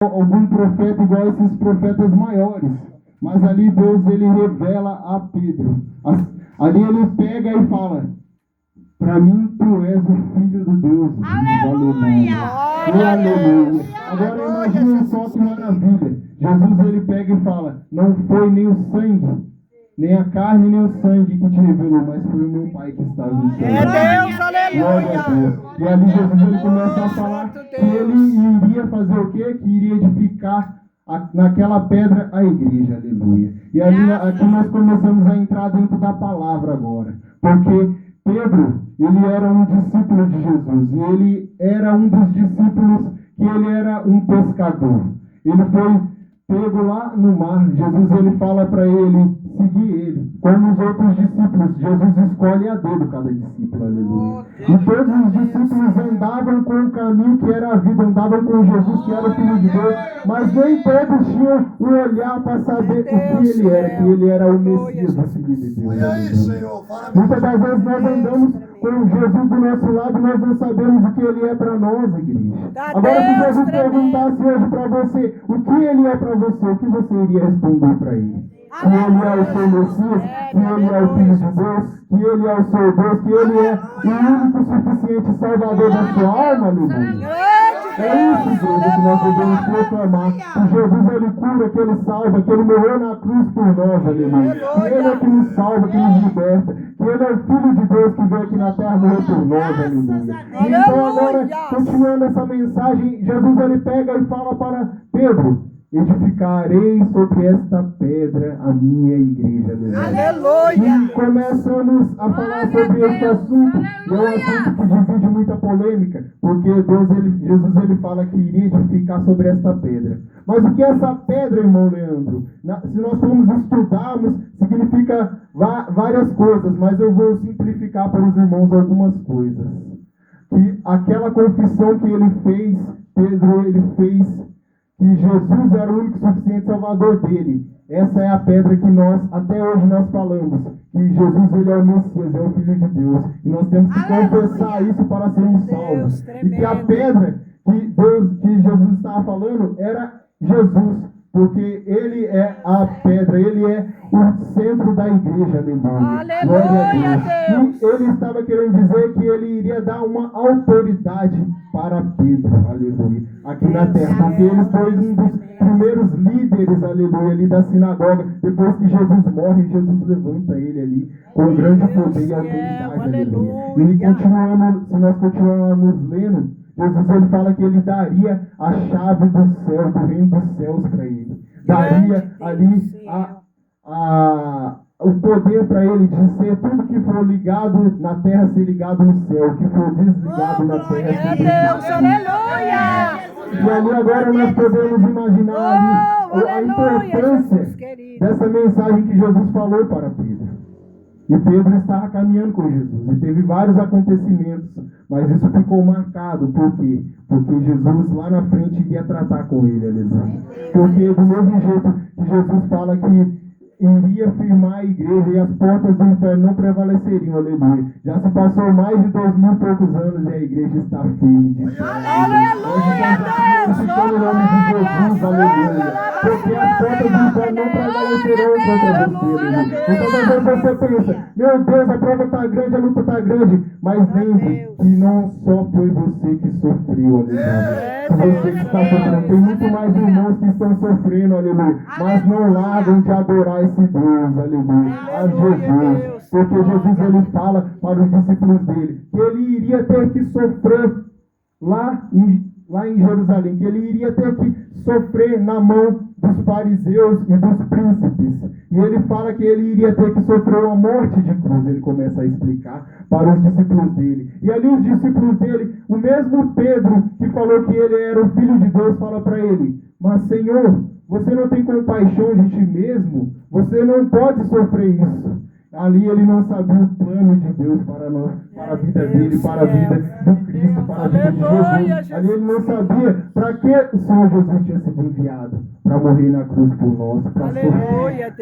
algum profeta igual a esses profetas maiores. Mas ali Deus, ele revela a Pedro. Ali ele pega e fala: para mim, tu és o Filho de Deus. Aleluia! Aleluia! Agora imagine só que maravilha. Jesus, ele pega e fala: não foi nem o sangue, nem a carne, nem o sangue que te revelou, mas foi o meu Pai que está no céu. É Deus, aleluia! E ali Jesus, ele começa a falar que ele iria fazer o quê? Que iria edificar naquela pedra a igreja, aleluia. E ali, aqui nós começamos a entrar dentro da palavra agora, porque Pedro, ele era um discípulo de Jesus, e ele era um dos discípulos que ele era um pescador. Ele foi pego lá no mar. Jesus, ele fala para ele seguir ele. Como os outros discípulos, Jesus escolhe a dedo cada discípulo, aleluia. E todos os discípulos andavam com o caminho que era a vida, andavam com Jesus, que era o Filho de Deus, mas nem todos tinham o olhar para saber o que ele era o Messias, o Filho de Deus. Muitas das vezes nós andamos com Jesus do nosso lado e nós não sabemos o que ele é para nós, igreja. Agora, se Jesus perguntasse hoje para você o que ele é para você, o que você iria responder para ele? Que ele é o seu Messias, que ele é o Filho de Deus, que ele é o seu Deus, que ele é o único suficiente Salvador da sua alma, aleluia. É isso, igreja, que nós devemos proclamar. Que Jesus, ele cura, que ele salva, que ele morreu na cruz por nós, aleluia. Que ele é que nos salva, que nos liberta. Que ele é o Filho de Deus que veio aqui na terra e morreu por nós, aleluia. Então agora, continuando essa mensagem, Jesus, ele pega e fala para Pedro: edificarei sobre esta pedra a minha igreja. Aleluia! E começamos a falar sobre esse assunto. E é um assunto que divide muita polêmica, porque Jesus ele fala que iria edificar sobre esta pedra. Mas o que é essa pedra, irmão Leandro? Se nós formos estudarmos, significa várias coisas, mas eu vou simplificar para os irmãos algumas coisas. Que aquela confissão que ele fez, Pedro, ele fez que Jesus era o único suficiente salvador dele. Essa é a pedra que até hoje nós falamos, que Jesus, ele é o Messias, é o Filho de Deus. E nós temos que confessar isso para sermos salvos. E que a pedra que Jesus estava falando era Jesus, porque ele é a pedra, ele é o centro da igreja, aleluia. Glória a Deus. E ele estava querendo dizer que ele iria dar uma autoridade para Pedro, aleluia, aqui na terra, porque ele foi um dos primeiros líderes, aleluia, ali da sinagoga. Depois que Jesus morre, Jesus levanta ele ali com grande poder e autoridade, aleluia. E se nós continuarmos lendo, Jesus, ele fala que ele daria a chave do céu, do reino dos céus para ele. Daria ali o poder para ele de ser tudo que for ligado na terra ser ligado no céu, o que for desligado na terra ser desligado. Deus, aleluia! E ali agora nós podemos imaginar ali a importância dessa mensagem que Jesus falou para Pedro. E Pedro estava caminhando com Jesus. E teve vários acontecimentos. Mas isso ficou marcado. Por quê? Porque Jesus lá na frente iria tratar com ele, aleluia. Porque do mesmo jeito que Jesus fala que iria firmar a igreja e as portas do inferno não prevaleceriam, aleluia. Já se passou mais de 2000 e poucos anos e a igreja está firme. Aleluia, Deus! Em nome de Jesus, aleluia. Porque as portas do inferno não prevalecerão contra você, aleluia. Então às vezes você pensa: meu Deus, a prova está grande, a luta está grande. Mas lembre que não só foi você que sofreu, aleluia. Você que está sofrendo, tem muito mais irmãos que estão sofrendo, aleluia. Mas não largam de adorar esse Deus, aleluia, a Jesus. Porque Jesus, ele fala para os discípulos dele que ele iria ter que sofrer lá em Jerusalém, que ele iria ter que sofrer na mão dos fariseus e dos príncipes. E ele fala que ele iria ter que sofrer uma morte de cruz. Ele começa a explicar para os discípulos dele. E ali os discípulos dele, o mesmo Pedro que falou que ele era o Filho de Deus, fala para ele: mas Senhor, você não tem compaixão de ti mesmo? Você não pode sofrer isso. Ali ele não sabia o plano de Deus para nós, para a vida dele, para a vida do Cristo, para a vida de Jesus. Ali ele não sabia para que o Senhor Jesus tinha sido enviado, para morrer na cruz por nós, para sofrer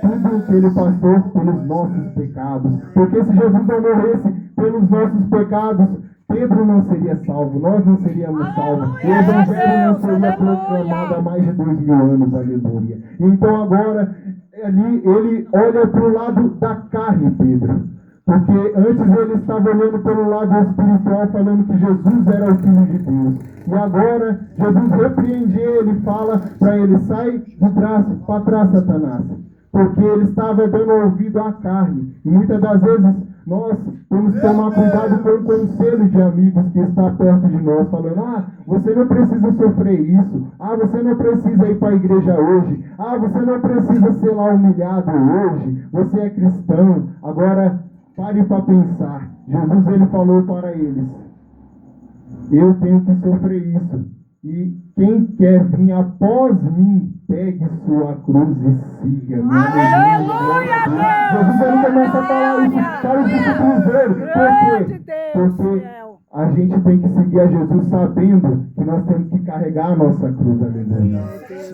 tudo que ele passou pelos nossos pecados. Porque se Jesus não morresse pelos nossos pecados, Pedro não seria salvo, nós não seríamos salvos, o Evangelho não seria proclamado há mais de 2000 anos, aleluia. Então agora, ali, ele olha para o lado da carne, Pedro, porque antes ele estava olhando pelo lado espiritual, falando que Jesus era o Filho de Deus, e agora Jesus repreende ele e fala para ele, sai de trás, para trás, Satanás, porque ele estava dando ouvido à carne, e muitas das vezes nós temos que tomar cuidado com o conselho de amigos que está perto de nós, falando, você não precisa sofrer isso, você não precisa ir para a igreja hoje, você não precisa ser lá humilhado hoje, você é cristão. Agora, pare para pensar, Jesus ele falou para eles, eu tenho que sofrer isso, e quem quer vir após mim, pegue sua cruz e siga-me. Aleluia, Deus! Jesus ele começa a falar isso para os discípulos dele. Por quê? Porque a gente tem que seguir a Jesus sabendo que nós temos que carregar a nossa cruz, aleluia.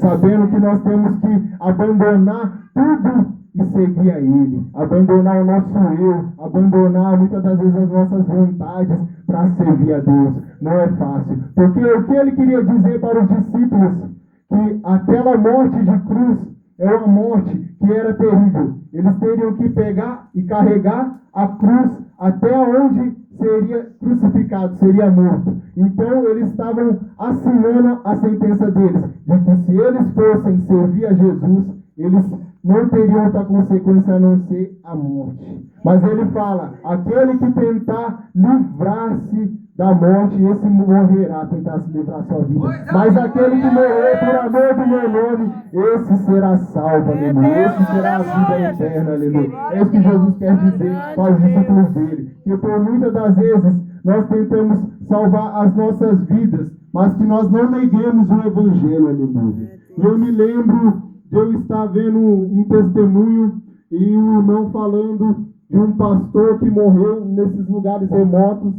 Sabendo que nós temos que abandonar tudo e seguir a Ele. Abandonar o nosso eu, abandonar muitas das vezes as nossas vontades para servir a Deus. Não é fácil. Porque o que Ele queria dizer para os discípulos, que aquela morte de cruz é uma morte que era terrível. Eles teriam que pegar e carregar a cruz até onde seria crucificado, seria morto. Então eles estavam assinando a sentença deles, de que se eles fossem servir a Jesus, eles não teriam outra consequência a não ser a morte. Mas ele fala, aquele que tentar livrar-se da morte, esse morrerá, tentar se livrar da sua vida. Mas aquele que morrer por amor do meu nome, esse será salvo, aleluia. Esse será a vida eterna, aleluia. É isso que Jesus quer dizer para os discípulos dele. Que por muitas das vezes nós tentamos salvar as nossas vidas, mas que nós não neguemos o Evangelho, aleluia. Eu me lembro de eu estar vendo um testemunho e um irmão falando de um pastor que morreu nesses lugares remotos,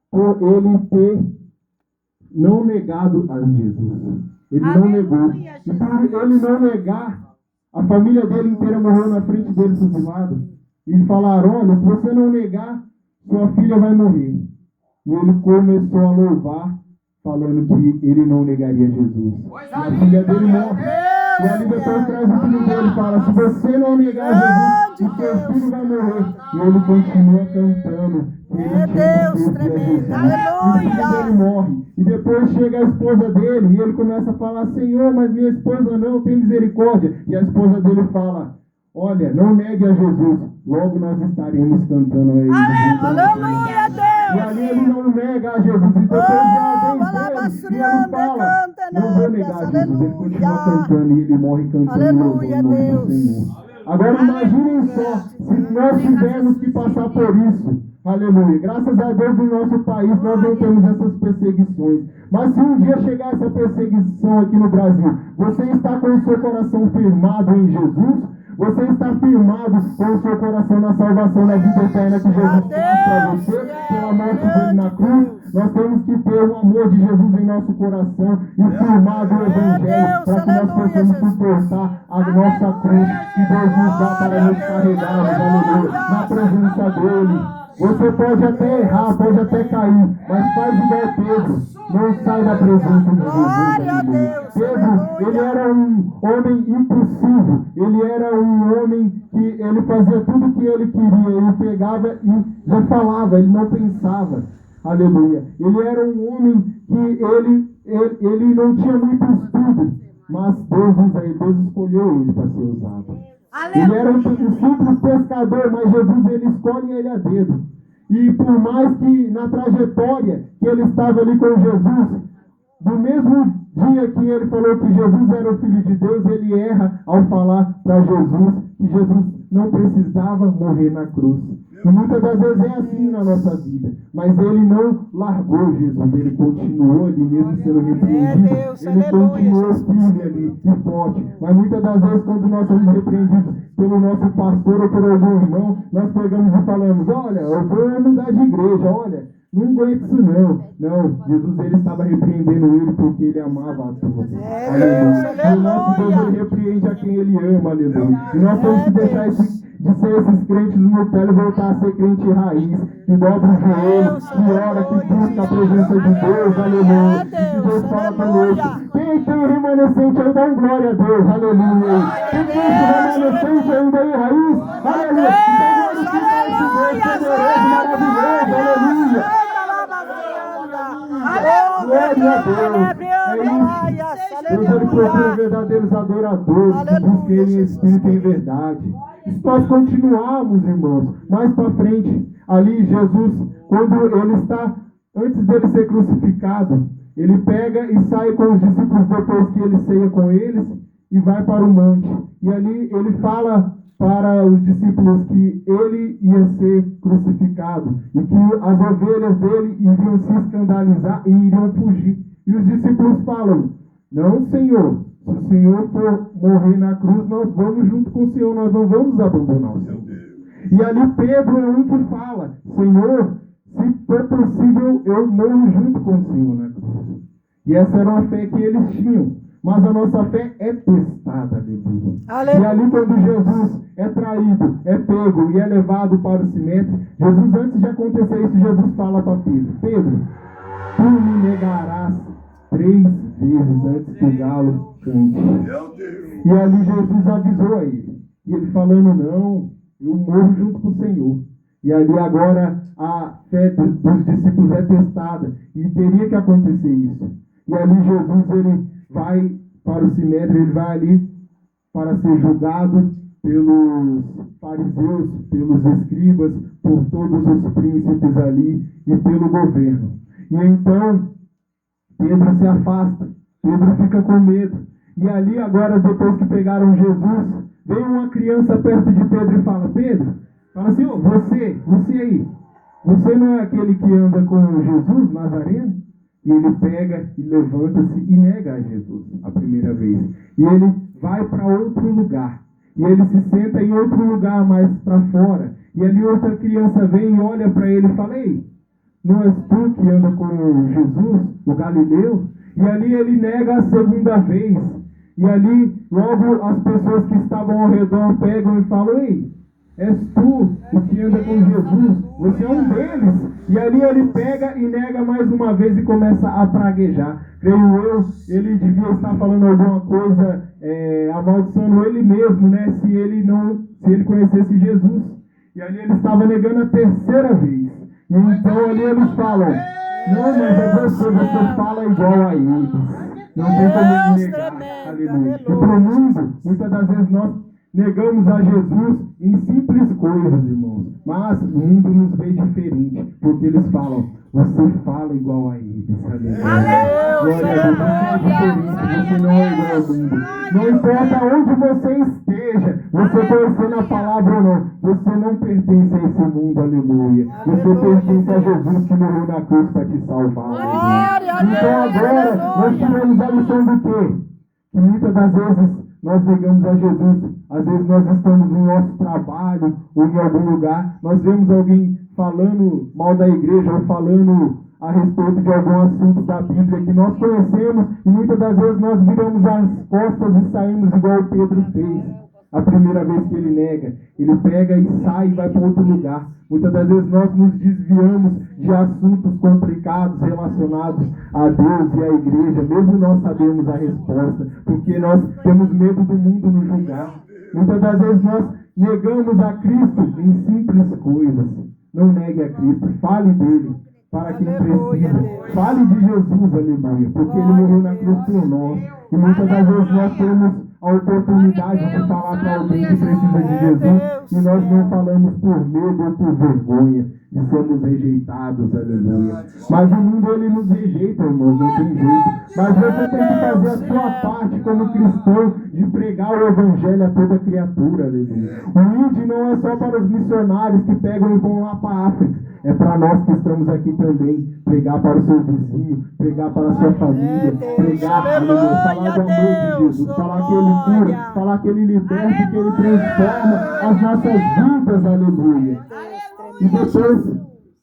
por ele ter não negado a Jesus. Ele não negou. E por ele não negar, a família dele inteira morreu na frente dele fuzilado. E falaram, olha, se você não negar, sua filha vai morrer. E ele começou a louvar, falando que ele não negaria Jesus. E a filha dele morre. E ali depois traz o filho dele e fala, se você não negar Jesus, o seu filho vai morrer. E ele continua cantando. Meu Deus, tremendo. Aleluia! E o ele morre. E depois chega a esposa dele e ele começa a falar, Senhor, mas minha esposa não tem misericórdia. E a esposa dele fala, olha, não negue a Jesus. Logo nós estaremos cantando a ele. Aleluia, Deus! E ali ele não nega a Jesus. E depois ele fala, não vou negar a Jesus. Ele continua cantando e ele morre cantando. Aleluia, Deus! Senhor. Agora imaginem só, se nós tivermos que passar por isso, aleluia, graças a Deus no nosso país nós não temos essas perseguições, mas se um dia chegar essa perseguição aqui no Brasil, você está com o seu coração firmado em Jesus? Você está firmado com o seu coração na salvação, na vida eterna que Jesus traz para você, pela morte dele na cruz? Nós temos que ter o amor de Jesus em nosso coração e firmado o Evangelho para que nós possamos suportar a nossa cruz que Deus nos dá para nos carregarmos, aleluia, na presença dele. Você pode até errar, pode até cair, mas faz igual Pedro, não sai da presença de Jesus. Pedro, ele era um homem impulsivo, ele era um homem que ele fazia tudo o que ele queria, ele pegava e já falava, ele não pensava, aleluia. Ele era um homem que ele não tinha muito estudo, mas Deus escolheu ele para ser usado. Ele era um simples pescador, mas Jesus ele escolhe ele a dedo. E por mais que na trajetória que ele estava ali com Jesus, no mesmo dia que ele falou que Jesus era o Filho de Deus, ele erra ao falar para Jesus que Jesus não precisava morrer na cruz. E muitas das vezes é assim na nossa vida. Mas ele não largou Jesus, ele continuou ali mesmo sendo repreendido. Ele continuou firme ali e forte. Mas muitas das vezes quando nós somos repreendidos pelo nosso pastor ou por algum irmão, nós pegamos e falamos, olha, eu vou mudar de igreja, olha, não aguento isso não. Não, Jesus ele estava repreendendo ele porque ele amava a todos. Aleluia. E o nosso Deus ele repreende a quem ele ama, aleluia. E nós temos que deixar de ser esses crentes Nutella e voltar a ser crente raiz, que dobra o joelho, que ora, que busca a presença de Deus, aleluia. E Deus fala conosco. Quem tem remanescente aí, dá um glória a Deus, aleluia. Quem tem esse remanescente ainda aí, raiz, aleluia. Maravilhoso, aleluia. Glória a Deus. É isso. Deus, ele procura verdadeiros adoradores que busquem em espírito e em verdade. E se nós continuarmos, irmãos, mais para frente, ali Jesus, quando ele está, antes dele ser crucificado, ele pega e sai com os discípulos depois que ele ceia com eles e vai para o monte. E ali ele fala para os discípulos que ele ia ser crucificado e que as ovelhas dele iriam se escandalizar e iriam fugir. E os discípulos falam: não, Senhor, se o Senhor for morrer na cruz, nós vamos junto com o Senhor, nós não vamos abandonar o Senhor. E ali Pedro é um que fala: Senhor, se for possível, eu morro junto com o Senhor na cruz. E essa era uma fé que eles tinham. Mas a nossa fé é testada, aleluia. E ali quando Jesus é traído, é pego e é levado para o sinédrio, Jesus, antes de acontecer isso, Jesus fala para Pedro: Pedro, tu me negarás 3 vezes antes que o galo cante. E ali Jesus avisou a ele. E ele falando: não, eu morro junto com o Senhor. E ali agora a fé dos discípulos é testada. E teria que acontecer isso. E ali Jesus, ele vai para o sinédrio, ele vai ali para ser julgado pelos fariseus, pelos escribas, por todos os príncipes ali e pelo governo. E então Pedro se afasta, Pedro fica com medo. E ali agora, depois que pegaram Jesus, vem uma criança perto de Pedro e fala: Pedro, fala assim: oh, você aí, você não é aquele que anda com Jesus Nazareno? E ele pega e levanta-se e nega a Jesus a primeira vez. E ele vai para outro lugar. E ele se senta em outro lugar mais para fora. E ali outra criança vem e olha para ele e fala: ei, não és tu que anda com Jesus, o Galileu? E ali ele nega a segunda vez. E ali logo as pessoas que estavam ao redor pegam e falam: ei, és tu o que anda com Jesus, você é um deles. E ali ele pega e nega mais uma vez e começa a praguejar. Creio eu, ele devia estar falando alguma coisa, amaldiçoando ele mesmo, né? Se ele conhecesse Jesus. E ali ele estava negando a terceira vez. E então ali eles falam: não, mas é você fala igual a eles. Não tem como negar. Aleluia. E para o mundo, muitas das vezes nós negamos a Jesus em simples coisas, irmãos. Mas o mundo nos vê diferente, porque eles falam: você fala igual a eles. Glória a Deus, você é diferente, você não é igual ao mundo. Não importa onde você esteja, você conhecendo a palavra ou não, você não pertence a esse mundo, aleluia. Você pertence a Jesus que morreu na cruz para te salvar. Então agora nós tivemos a lição do quê? Que muitas das vezes nós negamos a Jesus. Às vezes nós estamos no nosso trabalho ou em algum lugar, nós vemos alguém falando mal da igreja ou falando a respeito de algum assunto da Bíblia que nós conhecemos, e muitas das vezes nós viramos as costas e saímos igual o Pedro fez. A primeira vez que ele nega, ele pega e sai e vai para outro lugar. Muitas das vezes nós nos desviamos de assuntos complicados relacionados a Deus e à igreja, mesmo nós sabemos a resposta, porque nós temos medo do mundo nos julgar. Muitas das vezes nós negamos a Cristo em simples coisas. Não negue a Cristo, fale dele para quem precisa. Fale de Jesus, aleluia, porque ele morreu na cruz por nós. E muitas das vezes nós temos a oportunidade de falar para alguém que precisa de Jesus e nós não falamos por medo ou por vergonha de sermos rejeitados, aleluia. Mas o mundo, ele nos rejeita, irmãos, não tem jeito. Mas você tem que fazer a sua parte como cristão de pregar o evangelho a toda criatura, aleluia. O ID não é só para os missionários que pegam e vão lá para a África. É para nós que estamos aqui também, pregar para o seu vizinho, pregar para a sua família, pregar, aleluia, falar do amor de Jesus, falar que ele cura, falar que ele liberta, que ele transforma as nossas vidas, aleluia. E depois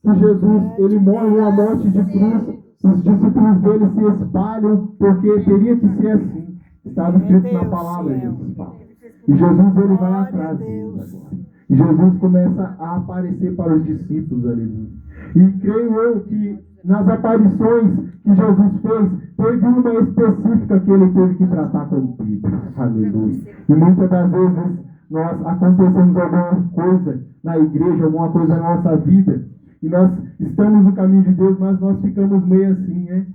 que Jesus, ele morre uma morte de cruz, os discípulos dele se espalham, porque teria que ser assim. Estava escrito na palavra, Jesus fala. E Jesus, ele vai atrás deles agora. E Jesus começa a aparecer para os discípulos, aleluia. E creio eu que nas aparições que Jesus fez, teve uma específica que ele teve que tratar com Pedro, aleluia. E muitas das vezes nós acontecemos alguma coisa na igreja, alguma coisa na nossa vida, e nós estamos no caminho de Deus, mas nós ficamos meio assim, né?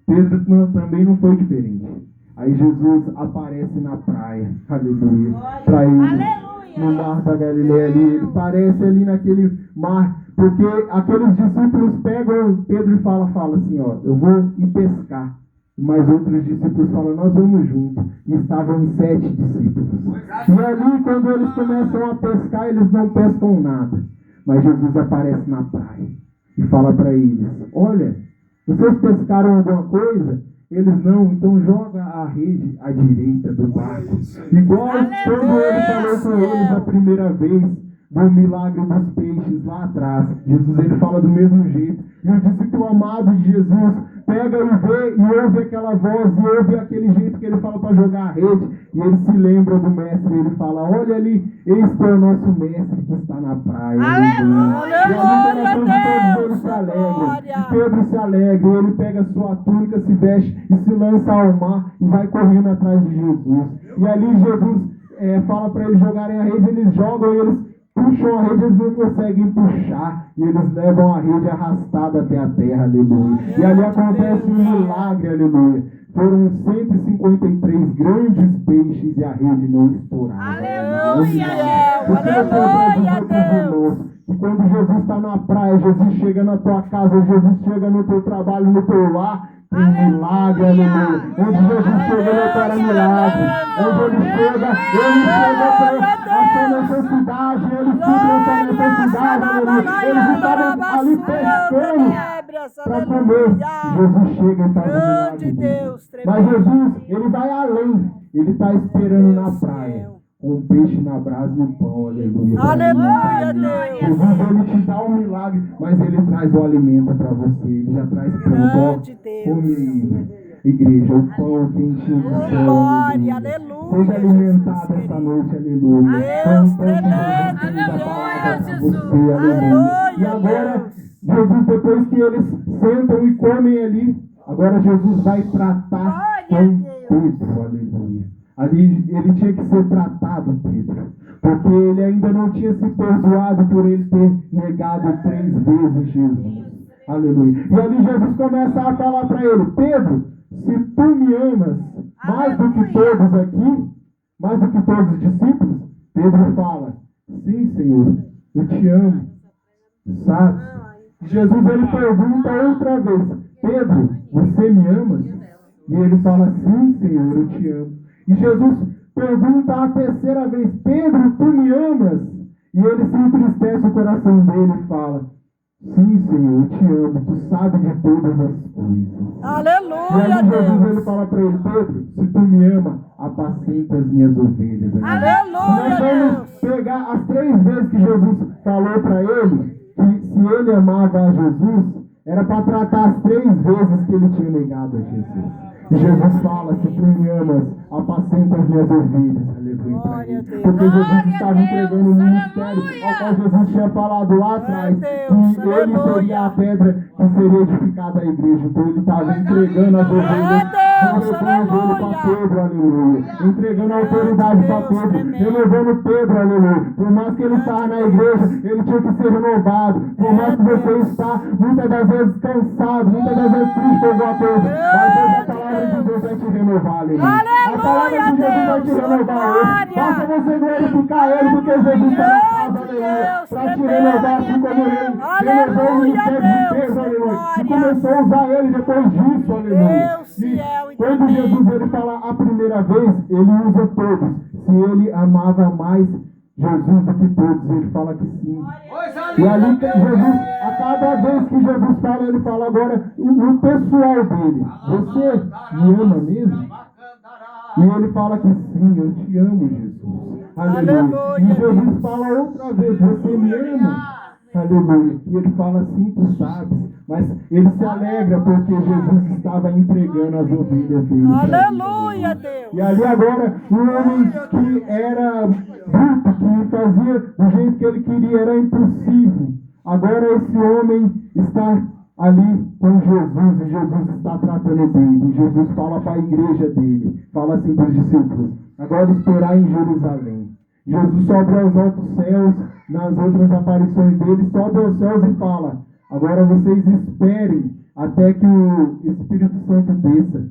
Pedro também não foi diferente. Aí Jesus aparece na praia, aleluia, para ele. No mar da Galileia ali, ele aparece ali naquele mar, porque aqueles discípulos pegam Pedro e falam assim, ó, eu vou ir pescar. Mas outros discípulos falam, nós vamos juntos. E estavam 7 discípulos. E ali, quando eles começam a pescar, eles não pescam nada. Mas Jesus aparece na praia e fala para eles, olha, vocês pescaram alguma coisa? Eles não, então joga a rede à direita do barco. Igual quando ele falou com eles a primeira vez do milagre dos peixes lá atrás. Jesus, ele fala do mesmo jeito. E o discípulo amado de Jesus pega e vê e ouve aquela voz e ouve aquele jeito que ele fala para jogar a rede. E ele se lembra do mestre e ele fala, olha ali, esse é o nosso mestre que está na praia. Aleluia! E ali todos eles se alegram. E Pedro se alegra, e ele pega sua túnica, se veste e se lança ao mar e vai correndo atrás de Jesus. E ali Jesus fala para eles jogarem a rede, eles jogam e eles puxam a rede, eles não conseguem puxar. E eles levam a rede arrastada até a terra, aleluia. E ali acontece um milagre, aleluia. Foram 153 grandes peixes e a rede não estourava. Aleluia! Aleluia, Deus! E quando Jesus está na praia, Jesus chega na tua casa, Jesus chega no teu trabalho, no teu lar, tem milagre, aleluia. Onde Jesus chega, não para milagre. Onde ele chega para a sua necessidade, ele supre a sua necessidade, aleluia. Eles estavam ali pescando para comer. Jesus chega e faz um milagre. Mas Jesus, ele vai além. Ele está esperando na praia. Um peixe na brasa e um pão, aleluia. Aleluia, Deus. Jesus, ele te dá um milagre, mas ele traz o alimento para você. Ele já traz pronto. Come, igreja, o pão quentinho do céu. Glória, aleluia. aleluia. Seja alimentado esta noite, aleluia. Deus tremendo, aleluia, você, aleluia. E agora, Jesus, depois que eles sentam e comem ali, agora Jesus vai tratar com Pedro, aleluia. Ali ele tinha que ser tratado, Pedro, porque ele ainda não tinha se perdoado por ele ter negado 3 vezes Jesus. Aleluia. E ali Jesus começa a falar para ele, Pedro, se tu me amas mais do que todos aqui, mais do que todos os discípulos, Pedro fala, sim, Senhor, eu te amo. Sabe? Jesus ele pergunta outra vez, Pedro, você me ama? E ele fala, sim, Senhor, eu te amo. E Jesus pergunta a terceira vez, Pedro, tu me amas? E ele se entristece o coração dele e fala, sim, Senhor, eu te amo, tu sabes de todas as coisas. Aleluia, e aí Jesus Deus. ele fala para ele, Pedro, se tu me ama, apacenta as minhas ovelhas. Aleluia, nós vamos pegar as 3 vezes que Jesus falou para ele, que se ele amava a Jesus, era para tratar as 3 vezes que ele tinha negado a Jesus. E Jesus fala, se tu me amas, apacenta as minhas ovelhas, aleluia, para ele. Porque Jesus estava entregando o ministério ao qual Jesus tinha falado lá atrás, que ele seria a pedra que seria edificada a igreja. Então ele estava entregando as ovelhas, para Pedro, aleluia. Entregando a autoridade para Pedro, renovando Pedro, aleluia. Por mais que ele estava na igreja, ele tinha que ser renovado. Por mais que você está, muitas das vezes, cansado, muitas das vezes triste com alguma coisa, mas hoje a palavra de Deus vai te renovar, aleluia. A palavra de Jesus vai te renovar hoje. Basta você glorificar ele, porque Jesus está na casa, aleluia. Para te renovar assim como ele renovou o ministério de Deus, aleluia. E começou a usar ele depois disso, aleluia. E quando Jesus ele fala a primeira vez, ele usa todos. Se ele amava mais Jesus do que todos, ele fala que sim. E ali Jesus, a cada vez que Jesus fala, ele fala agora o pessoal dele. Você me ama mesmo? E ele fala que sim, eu te amo, Jesus. Aleluia. E Jesus fala outra vez, você me ama? Aleluia. E ele fala assim, tu sabes, mas ele se alegra porque Jesus estava entregando as ovelhas dele. Aleluia, Deus. E ali agora, um homem que era bruto, que fazia do jeito que ele queria, era impossível. Agora esse homem está ali com Jesus e Jesus está tratando dele. E Jesus fala para a igreja dele, fala assim para os discípulos: agora esperar em Jerusalém. Jesus sobe aos altos céus, nas outras aparições dele, sobe aos céus e fala: agora vocês esperem até que o Espírito Santo desça.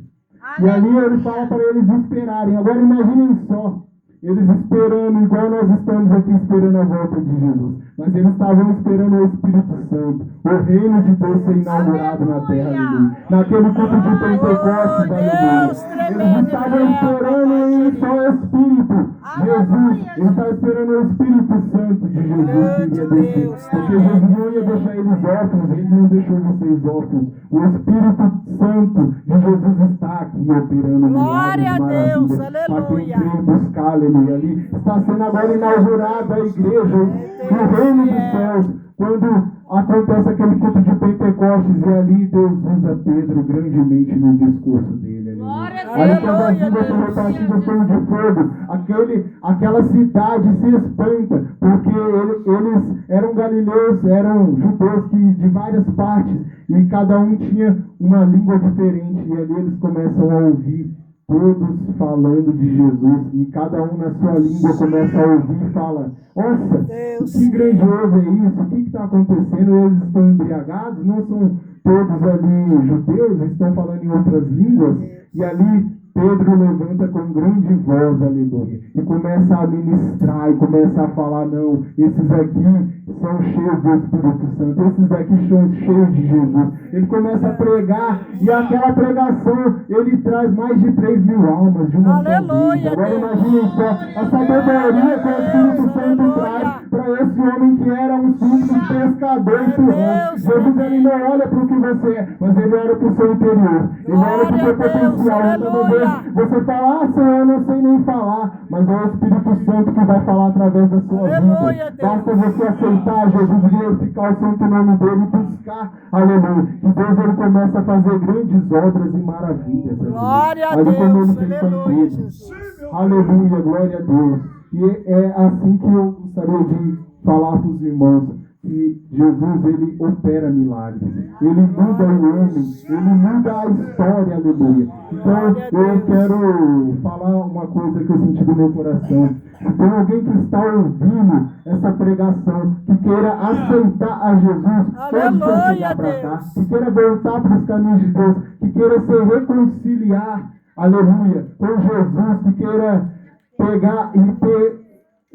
E ali ele fala para eles esperarem. Agora imaginem só, eles esperando, igual nós estamos aqui esperando a volta de Jesus. Mas eles estavam esperando o Espírito Santo, o reino de Deus ser inaugurado na terra, aleluia. Naquele culto de Pentecostes, aleluia. Eles estavam esperando em só o Espírito. Jesus, eles estavam esperando o Espírito Santo de Jesus que iria descer. Porque Jesus não ia deixar eles órfãos, ele não deixou vocês órfãos. O Espírito Santo de Jesus está aqui operando. Glória a Deus, para quem aleluia. crê buscar, aleluia. Ali está sendo agora inaugurada a igreja, o reino dos céus. Quando acontece aquele culto de Pentecostes, e ali Deus usa Pedro grandemente no discurso dele. Ali quando as línguas são repartidas como de fogo, aquela cidade se espanta, porque eles eram galileus, eram judeus de várias partes, e cada um tinha uma língua diferente, e ali eles começam a ouvir todos falando de Jesus, e cada um na sua língua começa a ouvir e fala: nossa, que grandioso é isso, o que está acontecendo? Eles estão embriagados, não são todos ali judeus, estão falando em outras línguas. E ali Pedro levanta com grande voz, aleluia, e começa a ministrar, e começa a falar: não, esses aqui são cheios do Espírito Santo, esses aqui são cheios de Jesus. Ele começa a pregar, e aquela pregação, ele traz mais de 3.000 almas de uma só vez. Agora imaginem só, a sabedoria que o Espírito Santo traz para esse homem que era um simples pescador e turrão. Jesus, ele não olha para o que você é, mas ele olha para o seu interior, ele olha para o seu potencial. Talvez você fala: ah, Senhor, eu não sei nem falar, mas é o Espírito Santo que vai falar através da sua vida. Basta você aceitar Jesus, glorificar o santo nome dele e buscar, aleluia, que Deus ele começa a fazer grandes obras e maravilhas. Glória a Deus, como ele fez com aleluia, Pedro. Aleluia, glória a Deus. E é assim que eu gostaria de falar para os irmãos, que Jesus, ele opera milagres, ele muda o homem, ele muda a história, aleluia. Então eu quero falar uma coisa que eu senti do meu coração. Se tem alguém que está ouvindo essa pregação, que queira aceitar a Jesus, pode chegar para cá, que queira voltar para os caminhos de Deus, que queira se reconciliar, aleluia, com Jesus, que queira pegar e ter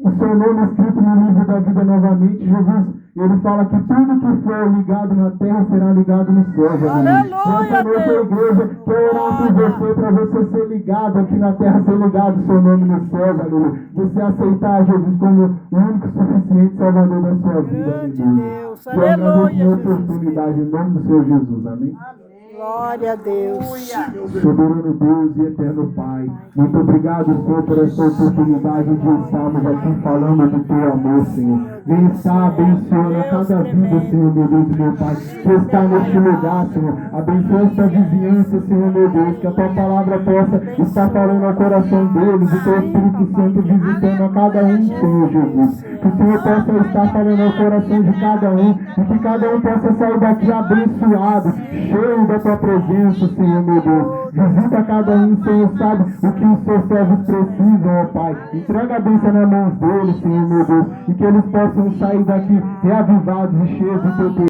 o seu nome escrito no livro da vida novamente. Jesus, ele fala que tudo que for ligado na terra será ligado no céu. Essa noite a igreja quer orar por você, para você ser ligado aqui na terra, ser ligado o seu nome no céu, aleluia. Você aceitar Jesus como o único suficiente Salvador da sua vida, aleluia. Eu agradeço a oportunidade em nome do Senhor Jesus, amém? Glória a Deus. Soberano Deus e eterno Pai, muito obrigado, Senhor, por essa oportunidade de estarmos aqui falando do teu amor, Senhor. Vem estar abençoando a cada vida, Senhor, meu Deus e meu Pai, que está neste lugar, Senhor. Abençoa esta vizinhança, Senhor, meu Deus, que a tua palavra possa estar falando ao coração deles, o teu Espírito Santo visitando a cada um, Senhor Jesus. Que o Senhor possa estar falando ao coração de cada um, e que cada um possa sair daqui abençoado, cheio da tua presença, Senhor, meu Deus. Visita cada um, Senhor, sabe o que os seus servos precisam, ó Pai. Entrega a bênção nas mãos deles, Senhor, meu Deus, e que eles possam sair daqui reavivados e cheios do teu